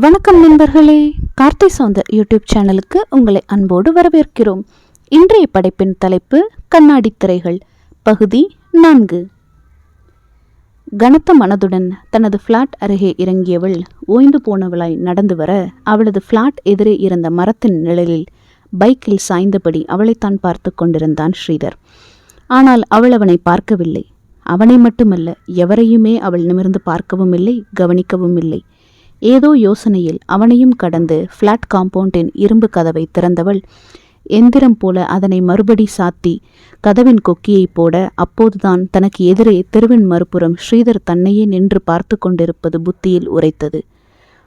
வணக்கம் நண்பர்களே, கார்த்தி சௌந்தர் யூடியூப் சேனலுக்கு உங்களை அன்போடு வரவேற்கிறோம். இன்றைய படைப்பின் தலைப்பு கண்ணாடி திரைகள், பகுதி 4. கனத்த மனதுடன் தனது ஃப்ளாட் அருகே இறங்கியவள் ஓய்ந்து போனவளாய் நடந்து வர, அவளது ஃப்ளாட் எதிரே இருந்த மரத்தின் நிழலில் பைக்கில் சாய்ந்தபடி அவளைத்தான் பார்த்து கொண்டிருந்தான் ஸ்ரீதர். ஆனால் அவள் அவனை பார்க்கவில்லை. அவனை மட்டுமல்ல, எவரையுமே அவள் நிமிர்ந்து பார்க்கவும் இல்லை, கவனிக்கவும் இல்லை. ஏதோ யோசனையில் அவனையும் கடந்து ஃப்ளாட் காம்பவுண்டின் இரும்பு கதவை திறந்தவள் எந்திரம் போல அதனை மறுபடி சாத்தி கதவின் கொக்கியை போட, அப்போதுதான் தனக்கு எதிரே தெருவின் மறுபுறம் ஸ்ரீதர் தன்னையே நின்று பார்த்து கொண்டிருப்பது புத்தியில் உரைத்தது.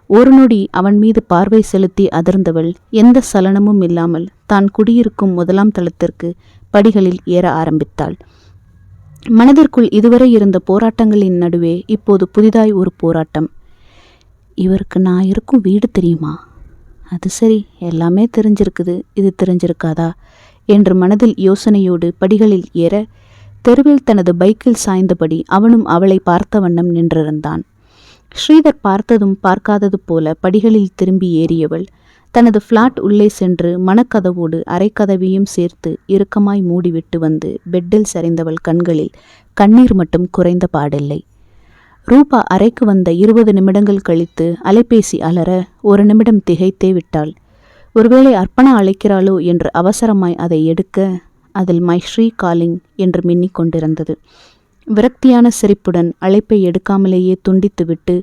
ஒரு நொடி அவன் மீது பார்வை செலுத்தி அதிர்ந்தவள் எந்த சலனமும் இல்லாமல் தான் குடியிருக்கும் முதலாம் தளத்திற்கு படிகளில் ஏற ஆரம்பித்தாள். மனதிற்குள் இதுவரை இருந்த போராட்டங்களின் நடுவே இப்போது புதிதாய் ஒரு போராட்டம். இவருக்கு நான் இருக்கும் வீடு தெரியுமா? அது சரி, எல்லாமே தெரிஞ்சிருக்குது, இது தெரிஞ்சிருக்காதா என்று மனதில் யோசனையோடு படிகளில் ஏற, தெருவில் தனது பைக்கில் சாய்ந்தபடி அவனும் அவளை பார்த்த வண்ணம் நின்றிருந்தான். ஸ்ரீதர் பார்த்ததும் பார்க்காதது போல படிகளில் திரும்பி ஏறியவள் தனது ஃப்ளாட் உள்ளே சென்று மனக்கதவோடு அரைக்கதவையும் சேர்த்து இறுக்கமாய் மூடிவிட்டு வந்து பெட்டில் சரிந்தவள் கண்களில் கண்ணீர் மட்டும் குறைந்த பாடில்லை. ரூபா அறைக்கு வந்த 20 நிமிடங்கள் கழித்து அலைபேசி அலற ஒரு நிமிடம் திகைத்தே விட்டாள். ஒருவேளை அர்ப்பணா அழைக்கிறாளோ என்று அவசரமாய் அதை எடுக்க, அதில் மை ஸ்ரீ காலிங் என்று மின்னிக் கொண்டிருந்தது. விரக்தியான சிரிப்புடன் அழைப்பை எடுக்காமலேயே துண்டித்துவிட்டு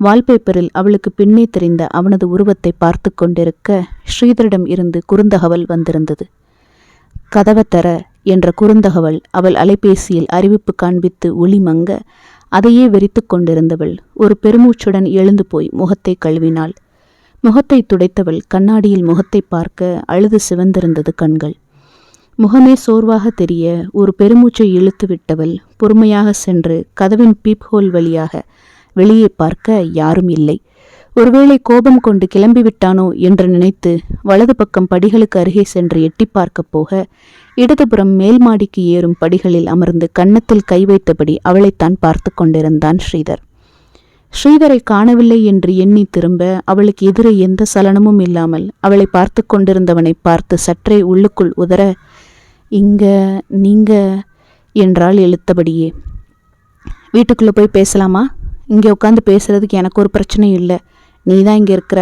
வால்பேப்பரில் அவளுக்கு பின்னே தெரிந்த அவனது உருவத்தை பார்த்து கொண்டிருக்க, ஸ்ரீதரிடம் இருந்து குறுந்தகவல் வந்திருந்தது. கதவை தர என்ற குறுந்தகவல் அவள் அலைபேசியில் அறிவிப்பு காண்பித்து ஒளி மங்க, அதையே வெறித்து கொண்டிருந்தவள் ஒரு பெருமூச்சுடன் எழுந்து போய் முகத்தை கழுவினாள். முகத்தை துடைத்தவள் கண்ணாடியில் முகத்தை பார்க்க அழுது சிவந்திருந்தது கண்கள். முகமே சோர்வாக தெரிய ஒரு பெருமூச்சை இழுத்து விட்டவள் பொறுமையாக சென்று கதவின் பீப்ஹோல் வழியாக வெளியே பார்க்க யாரும் இல்லை. ஒருவேளை கோபம் கொண்டு கிளம்பிவிட்டானோ என்று நினைத்து வலது பக்கம் படிகளுக்கு அருகே சென்று எட்டி பார்க்க போக, இடதுபுறம் மேல் மாடிக்கு ஏறும் படிகளில் அமர்ந்து கன்னத்தில் கை வைத்தபடி அவளைத்தான் பார்த்து கொண்டிருந்தான் ஸ்ரீதர். ஸ்ரீதரை காணவில்லை என்று எண்ணி திரும்ப அவளுக்கு எதிரே எந்த சலனமும் இல்லாமல் அவளை பார்த்து கொண்டிருந்தவனை பார்த்து சற்றே உள்ளுக்குள் உதற, இங்க நீங்க என்றால் இழுத்தபடியே. வீட்டுக்குள்ளே போய் பேசலாமா? இங்கே உட்காந்து பேசுறதுக்கு எனக்கு ஒரு பிரச்சனையும் இல்லை. நீதான் இங்கே இருக்கிற,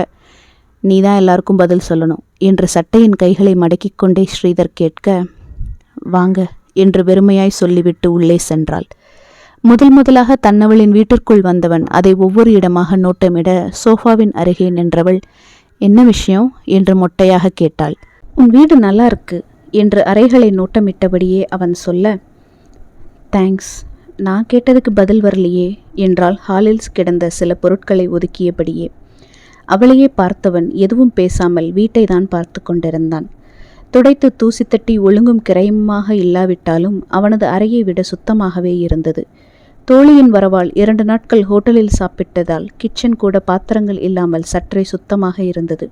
நீதான் எல்லாருக்கும் பதில் சொல்லணும் என்று சட்டையின் கைகளை மடக்கிக் கொண்டே ஸ்ரீதர் கேட்க, வாங்க என்று வெறுமையாய் சொல்லிவிட்டு உள்ளே சென்றாள். முதலாக தன்னவளின் வீட்டிற்குள் வந்தவன் அதை ஒவ்வொரு இடமாக நோட்டமிட சோஃபாவின் அருகே நின்றவள், என்ன விஷயம் என்று மொட்டையாக கேட்டாள். உன் வீடு நல்லா இருக்கு என்று அறைகளை நோட்டமிட்டபடியே அவன் சொல்ல, தேங்க்ஸ், நான் கேட்டதுக்கு பதில் வரலையே என்றால் ஹாலில் கிடந்த சில பொருட்களை ஒதுக்கியபடியே. அவளையே பார்த்தவன் எதுவும் பேசாமல் வீட்டை தான் பார்த்து கொண்டிருந்தான். துடைத்து தூசி தட்டி ஒழுங்கும் கிரையுமாக இல்லாவிட்டாலும் அவனது அறையை விட சுத்தமாகவே இருந்தது. தோழியின் வரவால் 2 நாட்கள் ஹோட்டலில் சாப்பிட்டதால் கிச்சன் கூட பாத்திரங்கள் இல்லாமல் சற்றே சுத்தமாக இருந்தது.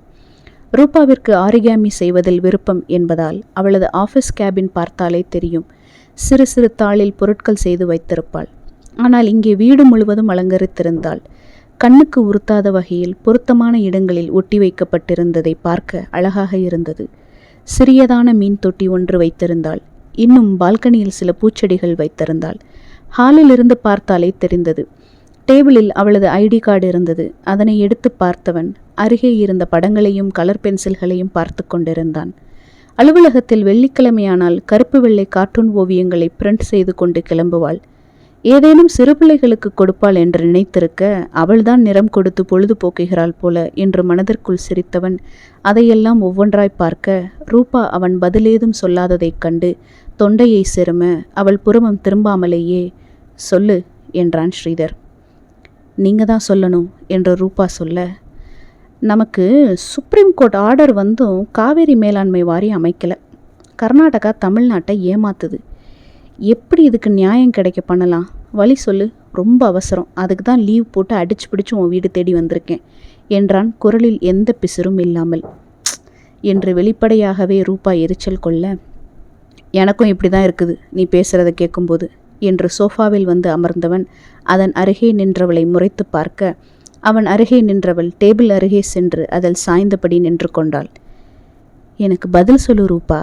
ரூபாவிற்கு ஆரிகாமி செய்வதில் விருப்பம் என்பதால் அவளது ஆஃபீஸ் கேபின் பார்த்தாலே தெரியும், சிறு சிறு தாளில் பொருட்கள் செய்து வைத்திருப்பாள். ஆனால் இங்கே வீடு முழுவதும் அலங்கரித்திருந்தாள். கண்ணுக்கு உறுத்தாத வகையில் பொருத்தமான இடங்களில் ஒட்டி வைக்கப்பட்டிருந்ததை பார்க்க அழகாக இருந்தது. சிறியதான மீன் தொட்டி ஒன்று வைத்திருந்தாள். இன்னும் பால்கனியில் சில பூச்செடிகள் வைத்திருந்தாள். ஹாலில் இருந்து பார்த்தாலே தெரிந்தது. டேபிளில் அவளது ஐடி கார்டு இருந்தது. அதனை எடுத்து பார்த்தவன் அருகே இருந்த படங்களையும் கலர் பென்சில்களையும் பார்த்து கொண்டிருந்தான். அலுவலகத்தில் வெள்ளிக்கிழமையானால் கருப்பு வெள்ளை கார்ட்டூன் ஓவியங்களை பிரிண்ட் செய்து கொண்டு கிளம்புவாள். ஏதேனும் சிறு பிள்ளைகளுக்கு கொடுப்பாள் என்று நினைத்திருக்க, அவள்தான் நிறம் கொடுத்து பொழுது போக்குகிறாள் போல என்று மனதிற்குள் சிரித்தவன் அதையெல்லாம் ஒவ்வொன்றாய் பார்க்க, ரூபா அவன் பதிலேதும் சொல்லாததைக் கண்டு தொண்டையை செரும அவள் புறமும் திரும்பாமலேயே, சொல்லு என்றான் ஸ்ரீதர். நீங்க தான் சொல்லணும் என்று ரூபா சொல்ல, நமக்கு சுப்ரீம் கோர்ட் ஆர்டர் வந்தும் காவேரி மேலாண்மை வாரியம் அமைக்கலை. கர்நாடகா தமிழ்நாட்டை ஏமாத்துது. எப்படி இதுக்கு நியாயம் கிடைக்க பண்ணலாம்? வழி சொல்லு, ரொம்ப அவசரம். அதுக்கு தான் லீவ் போட்டு அடிச்சு பிடிச்சு உன் வீடு தேடி வந்திருக்கேன் என்றான் குரலில் எந்த பிசிறும் இல்லாமல். என்று வெளிப்படையாகவே ரூபா எரிச்சல் கொள்ள, எனக்கும் இப்படி தான் இருக்குது நீ பேசுகிறத கேட்கும்போது என்று சோஃபாவில் வந்து அமர்ந்தவன் அதன் அருகே நின்றவளை முறைத்து பார்க்க, அவன் அருகே நின்றவள் டேபிள் அருகே சென்று அதில் சாய்ந்தபடி நின்று கொண்டாள். எனக்கு பதில் சொல்லு ரூபா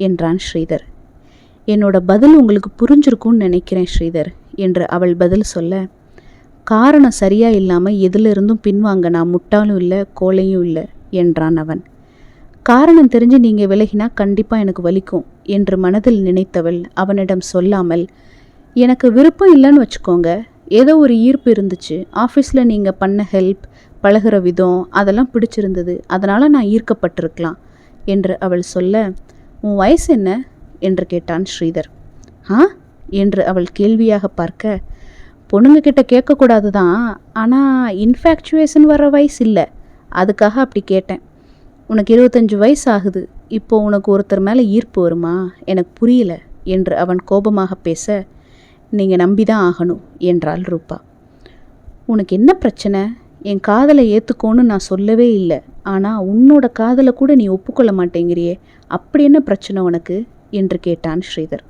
என்றான் ஸ்ரீதர். என்னோட பதில் உங்களுக்கு புரிஞ்சிருக்கும்னு நினைக்கிறேன் ஸ்ரீதர் என்று அவள் பதில் சொல்ல, காரணம் சரியா இல்லாமல் எதிலிருந்தும் பின்வாங்க நான் முட்டாளும் இல்லை கோழையும் இல்லை என்றான் அவன். காரணம் தெரிஞ்சு நீங்கள் விலகினா கண்டிப்பாக எனக்கு வலிக்கும் என்று மனதில் நினைத்தவள் அவனிடம் சொல்லாமல், எனக்கு விருப்பம் இல்லைன்னு வச்சுக்கோங்க, ஏதோ ஒரு ஈர்ப்பு இருந்துச்சு, ஆஃபீஸில் நீங்கள் பண்ண ஹெல்ப், பழகிற விதம் அதெல்லாம் பிடிச்சிருந்தது, அதனால் நான் ஈர்க்கப்பட்டிருக்கலாம் என்று அவள் சொல்ல, உன் வயசு என்ன என்று கேட்டான் ஸ்ரீதர். என்று அவள் கேள்வியாக பார்க்க, பொண்ணுங்க கிட்ட கேட்கக்கூடாது தான், ஆனால் இன்ஃபேக்சுவேஷன் வர வயசு இல்லை, அதுக்காக அப்படி கேட்டேன். உனக்கு 25 வயசு ஆகுது, இப்போது உனக்கு ஒருத்தர் மேலே ஈர்ப்பு வருமா? எனக்கு புரியல என்று அவன் கோபமாக பேச, நீங்கள் நம்பி தான் ஆகணும் என்றாள் ரூபா. உனக்கு என்ன பிரச்சனை? என் காதலை ஏற்றுக்கோன்னு நான் சொல்லவே இல்லை, ஆனால் உன்னோட காதலை கூட நீ ஒப்புக்கொள்ள மாட்டேங்கிறியே, அப்படி என்ன பிரச்சனை உனக்கு என்று கேட்டான் ஸ்ரீதர்.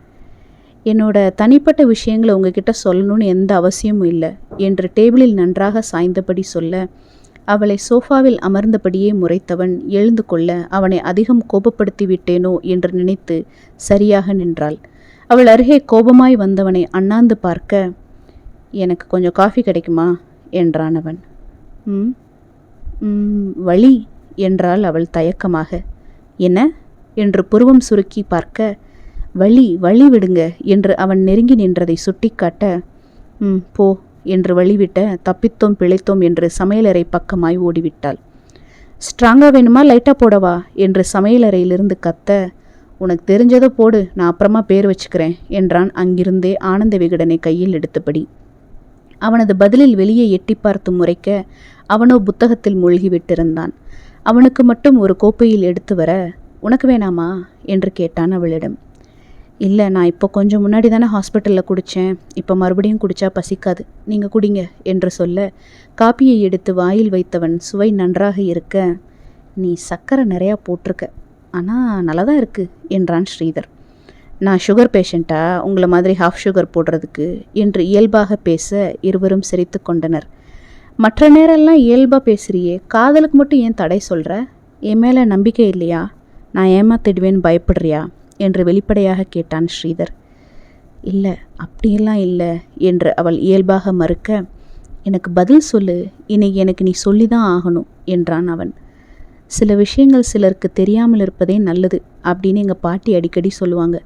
என்னோட தனிப்பட்ட விஷயங்களை உங்ககிட்ட சொல்லணும்னு எந்த அவசியமும் இல்லை என்று டேபிளில் நன்றாக சாய்ந்தபடி சொல்ல, அவளை சோஃபாவில் அமர்ந்தபடியே முறைத்தவன் எழுந்து கொள்ள அவனை அதிகம் கோபப்படுத்தி விட்டேனோ என்று நினைத்து சரியாக நின்றாள். அவள் அருகே கோபமாய் வந்தவனை அண்ணாந்து பார்க்க, எனக்கு கொஞ்சம் காஃபி கிடைக்குமா என்றான் அவன். வழி என்றாள் அவள் தயக்கமாக. என்ன என்று புருவம் சுருக்கி பார்க்க, வழி வழி விடுங்க என்று அவன் நெருங்கி நின்றதை சுட்டிக்காட்ட, போ என்று வழிவிட்ட தப்பித்தோம் பிழைத்தோம் என்று சமையலறை பக்கமாய் ஓடிவிட்டாள். ஸ்ட்ராங்காக வேணுமா லைட்டாக போடவா என்று சமையலறையிலிருந்து கத்த, உனக்கு தெரிஞ்சதை போடு, நான் அப்புறமா பேர் வச்சுக்கிறேன் என்றான் அங்கிருந்தே ஆனந்த விகடனை கையில் எடுத்தபடி. அவனது பதிலில் வெளியே எட்டி பார்த்து முறைக்க அவனோ புத்தகத்தில் மூழ்கிவிட்டிருந்தான். அவனுக்கு மட்டும் ஒரு கோப்பையில் எடுத்து வர, உனக்கு வேணாமா என்று கேட்டான் அவளிடம். இல்லை, நான் இப்போ கொஞ்சம் முன்னாடி தானே ஹாஸ்பிட்டலில் குடித்தேன், இப்போ மறுபடியும் குடித்தா பசிக்காது, நீங்கள் குடிங்க என்று சொல்ல, காப்பியை எடுத்து வாயில் வைத்தவன் சுவை நன்றாக இருக்க, நீ சர்க்கரை நிறையா போட்டிருக்க, ஆனால் நல்லா தான் இருக்குது என்றான் ஸ்ரீதர். நான் சுகர் பேஷண்ட்டா, உங்களை மாதிரி ஹாஃப் சுகர் போடுறதுக்கு என்று இயல்பாக பேச இருவரும் சிரித்து கொண்டனர். மற்ற நேரம்லாம் இயல்பாக பேசுகிறியே, காதலுக்கு மட்டும் ஏன் தடை சொல்கிற? என் மேலே நம்பிக்கை இல்லையா? நான் ஏமாத்திடுவேன்னு பயப்படுறியா என்று வெளிப்படையாக கேட்டான் ஸ்ரீதர். இல்லை, அப்படியெல்லாம் இல்லை என்று அவள் இயல்பாக மறுக்க, எனக்கு பதில் சொல்லு, இன்னைக்கு எனக்கு நீ சொல்லி தான் ஆகணும் என்றான் அவன். சில விஷயங்கள் சிலருக்கு தெரியாமல் இருப்பதே நல்லது அப்படின்னு எங்கள் பாட்டி அடிக்கடி சொல்லுவாங்க.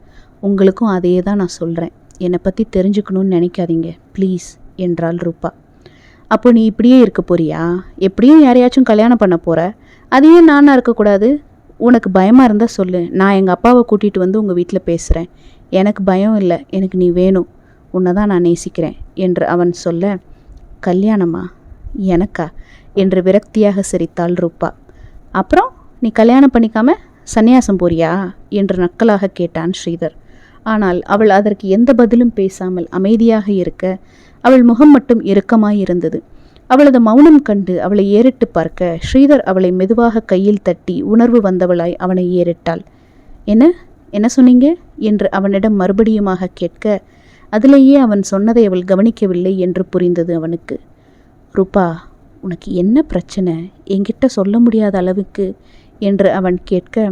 உங்களுக்கும் அதையே தான் நான் சொல்கிறேன். என்னை பற்றி தெரிஞ்சுக்கணும்னு நினைக்காதீங்க ப்ளீஸ் என்றாள் ரூபா. அப்போ நீ இப்படியே இருக்க போறியா? எப்படியும் யாரையாச்சும் கல்யாணம் பண்ண போகிற, அதையே நானாக இருக்கக்கூடாது? உனக்கு பயமாக இருந்தால் சொல்லு, நான் எங்கள் அப்பாவை கூட்டிகிட்டு வந்து உங்கள் வீட்டில் பேசுகிறேன். எனக்கு பயம் இல்லை, எனக்கு நீ வேணும், உன்னை தான் நான் நேசிக்கிறேன் என்று அவன் சொல்ல, கல்யாணமா? எனக்கா என்று விரக்தியாக சிரித்தாள் ரூபா. அப்புறம் நீ கல்யாணம் பண்ணிக்காம சந்நியாசம் போறியா என்று நக்கலாக கேட்டான் ஸ்ரீதர். ஆனால் அவள் அதற்கு எந்த பதிலும் பேசாமல் அமைதியாக இருக்க, அவள் முகம் மட்டும் இறுக்கமாயிருந்தது. அவளது மௌனம் கண்டு அவளை ஏறிட்டு பார்க்க ஸ்ரீதர் அவளை மெதுவாக கையில் தட்டி உணர்வு வந்தவளாய் அவனை ஏறிட்டாள். என்ன என்ன சொன்னீங்க என்று அவனிடம் மறுபடியுமாக கேட்க, அதிலேயே அவன் சொன்னதை அவள் கவனிக்கவில்லை என்று புரிந்தது அவனுக்கு. ரூபா, உனக்கு என்ன பிரச்சனை, என்கிட்ட சொல்ல முடியாத அளவுக்கு என்று அவன் கேட்க,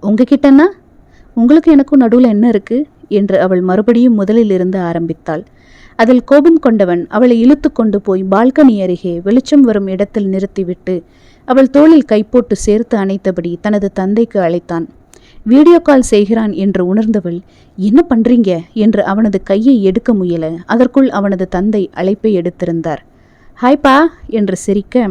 உங்ககிட்டன்னா உங்களுக்கு எனக்கும் நடுவில் என்ன இருக்கு என்று அவள் மறுபடியும் முதலில் இருந்து ஆரம்பித்தாள். அதில் கோபம் கொண்டவன் அவளை இழுத்து கொண்டு போய் பால்கனி அருகே வெளிச்சம் வரும் இடத்தில் நிறுத்திவிட்டு அவள் தோளில் கைப்போட்டு சேர்த்து அணைத்தபடி தனது தந்தைக்கு அழைத்தான். வீடியோ கால் செய்கிறான் என்று உணர்ந்தவள், என்ன பண்றீங்க என்று அவனது கையை எடுக்க முயல அதற்குள் அவனது தந்தை அழைப்பை எடுத்திருந்தார். ஹாய்ப்பா என்று சிரிக்க,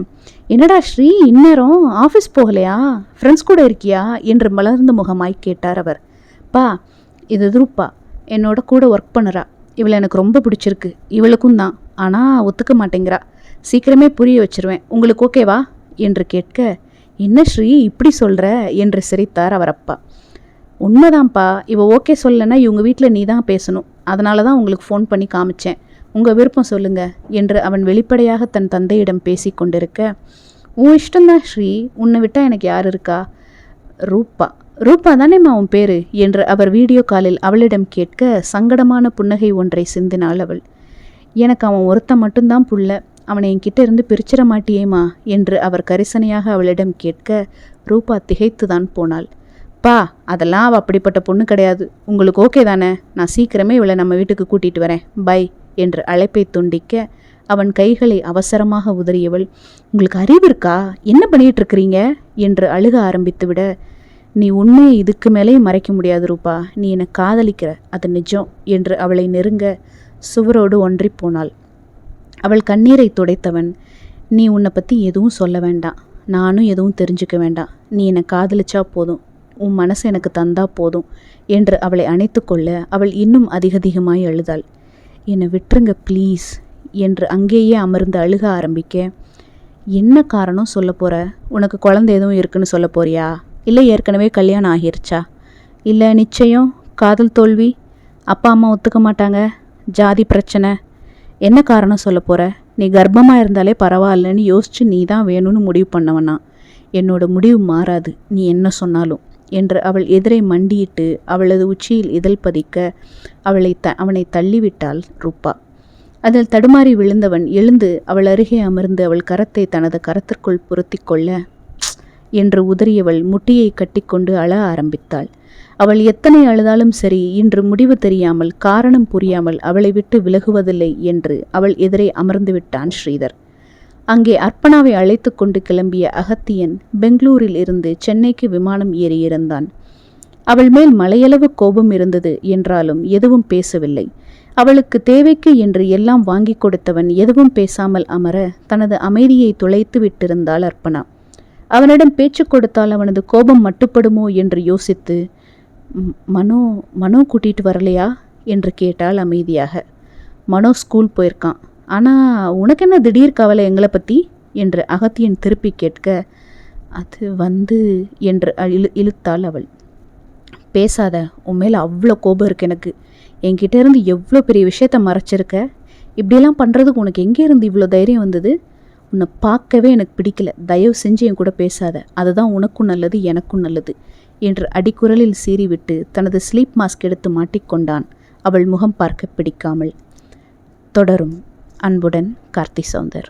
என்னடா ஸ்ரீ, இந்நேரம் ஆஃபீஸ் போகலையா, ஃப்ரெண்ட்ஸ் கூட இருக்கியா என்று மலர்ந்த முகமாய் கேட்டார் அவர். பா, இது ரூபா, என்னோட கூட ஒர்க் பண்ணுறா, இவளை எனக்கு ரொம்ப பிடிச்சிருக்கு, இவளுக்கும் தான், ஆனால் ஒத்துக்க மாட்டேங்கிறா, சீக்கிரமே புரிய வச்சிருவேன், உங்களுக்கு ஓகேவா என்று கேட்க, என்ன ஸ்ரீ இப்படி சொல்கிற என்று சிரித்தார் அவர் அப்பா. உண்மைதான்ப்பா, இவ ஓகே சொல்லலைன்னா இவங்க வீட்டில் நீ தான் பேசணும், அதனால தான் உங்களுக்கு ஃபோன் பண்ணி காமிச்சேன், உங்கள் விருப்பம் சொல்லுங்க என்று அவன் வெளிப்படையாக தன் தந்தையிடம் பேசி கொண்டிருக்க, உன் இஷ்டம்தான் ஸ்ரீ, உன்னை விட்டால் எனக்கு யார் இருக்கா? ரூபா, ரூபா தானேம்மா உன் பேரு என்று அவர் வீடியோ காலில் அவளிடம் கேட்க சங்கடமான புன்னகை ஒன்றை சிந்தினாள் அவள். எனக்கு அவன் ஒருத்தன் மட்டும்தான் புள்ள, அவனை என்கிட்ட இருந்து பிரிச்சிட மாட்டியேம்மா என்று அவர் கரிசனையாக அவளிடம் கேட்க ரூபா திகைத்துதான் போனாள். பா, அதெல்லாம் அவள் அப்படிப்பட்ட பொண்ணு கிடையாது. உங்களுக்கு ஓகே தானே? நான் சீக்கிரமே இவளை நம்ம வீட்டுக்கு கூட்டிகிட்டு வரேன், பை என்று அழைப்பை துண்டிக்க அவன் கைகளை அவசரமாக உதறியவள், உங்களுக்கு அறிவு இருக்கா? என்ன பண்ணிகிட்டு இருக்கிறீங்க என்று அழுக ஆரம்பித்து விட, நீ உண்மையை இதுக்கு மேலே மறைக்க முடியாது ரூபா, நீ என்னை காதலிக்கிற, அது நிஜம் என்று அவளை நெருங்க சுவரோடு ஒன்றி போனாள். அவள் கண்ணீரை துடைத்தவன், நீ உன்னை பற்றி எதுவும் சொல்ல வேண்டாம், நானும் எதுவும் தெரிஞ்சுக்க வேண்டாம், நீ என்னை காதலிச்சா போதும், உன் மனசை எனக்கு தந்தா போதும் என்று அவளை அணைத்து கொள்ள அவள் இன்னும் அதிகமாய் அழுதாள். என்னை விட்டுருங்க ப்ளீஸ் என்று அங்கேயே அமர்ந்து அழுக ஆரம்பிக்க, என்ன காரணம் சொல்ல போகிற? உனக்கு குழந்தை எதுவும் இருக்குன்னு சொல்ல போறியா? இல்லை ஏற்கனவே கல்யாணம் ஆகிருச்சா? இல்லை நிச்சயம், காதல் தோல்வி, அப்பா அம்மா ஒத்துக்க மாட்டாங்க, ஜாதி பிரச்சனை, என்ன காரணம் சொல்ல போகிற? நீ கர்ப்பமாக இருந்தாலே பரவாயில்லன்னு யோசிச்சு நீ தான் வேணும்னு முடிவு பண்ணவனா? என்னோட முடிவு மாறாது, நீ என்ன சொன்னாலும் என்று அவள் எதிரே மண்டியிட்டு அவளது உச்சியில் இதழ் பதிக்க அவனை தள்ளிவிட்டாள் ரூபா. அதில் தடுமாறி விழுந்தவன் எழுந்து அவள் அருகே அமர்ந்து அவள் கரத்தை தனது கரத்திற்குள் பொருத்தி கொள்ள என்று உதறியவள் முட்டியை கட்டிக்கொண்டு அழ ஆரம்பித்தாள். அவள் எத்தனை அழுதாலும் சரி, இன்று முடிவு தெரியாமல், காரணம் புரியாமல் அவளை விட்டு விலகுவதில்லை என்று அவள் எதிரே அமர்ந்து விட்டான் ஸ்ரீதர். அங்கே அர்ப்பணாவை அழைத்து கொண்டு கிளம்பிய அகத்தியன் பெங்களூரில் இருந்து சென்னைக்கு விமானம் ஏறியிருந்தான். அவள் மேல் மலையளவு கோபம் இருந்தது என்றாலும் எதுவும் பேசவில்லை. அவளுக்கு தேவைக்கு என்று எல்லாம் வாங்கி கொடுத்தவன் எதுவும் பேசாமல் அமர தனது அமைதியை துளைத்து விட்டிருந்தாள் அர்ப்பணா. அவனிடம் பேச்சு கொடுத்தால் அவனது கோபம் மட்டுப்படுமோ என்று யோசித்து, மனோ கூட்டிகிட்டு வரலையா என்று கேட்டாள் அமைதியாக. மனோ ஸ்கூல் போயிருக்கான், ஆனால் உனக்கு என்ன திடீர் கவலை எங்களை பற்றி என்று அகத்தியன் திருப்பி கேட்க, அது என்று இழுத்தாள் அவள். பேசாத, உன் மேலே அவ்வளோ கோபம் இருக்கு எனக்கு. என்கிட்ட இருந்து எவ்வளோ பெரிய விஷயத்த மறைச்சிருக்க. இப்படியெல்லாம் பண்ணுறதுக்கு உனக்கு எங்கே இருந்து இவ்வளோ தைரியம் வந்தது? உன்னை பார்க்கவே எனக்கு பிடிக்கல, தயவு செஞ்சு என் கூட பேசாத, அதுதான் உனக்கும் நல்லது எனக்கும் நல்லது என்று அடிக்குரலில் சீறிவிட்டு தனது ஸ்லீப் மாஸ்க் எடுத்து மாட்டிக்கொண்டான் அவள் முகம் பார்க்க பிடிக்காமல். தொடரும். அன்புடன், கார்த்தி சௌந்தர்.